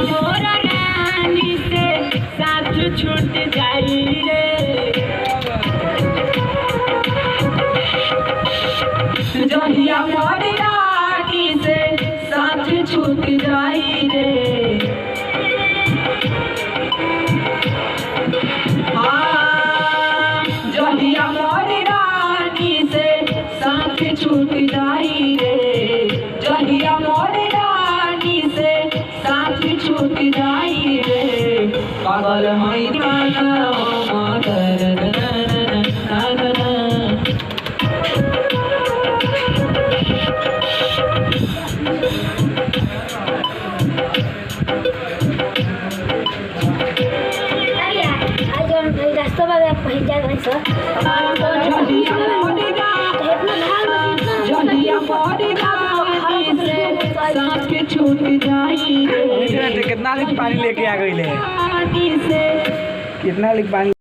मोरा रानी से साथ छूट जाई रे। जहिया मोरी रानी से साथ छूट जाई रे। हाँ जहिया मोरी रानी से साथ छूट जाई रे। जहिया मोरी रानी से साथ छूट जाई रे। पागल हई काना मातर रास्ता वाला पहुंच जा रहे सर। छूट जाई रे। कितना लीटर पानी लेके आ गई ले, कितना लीटर पानी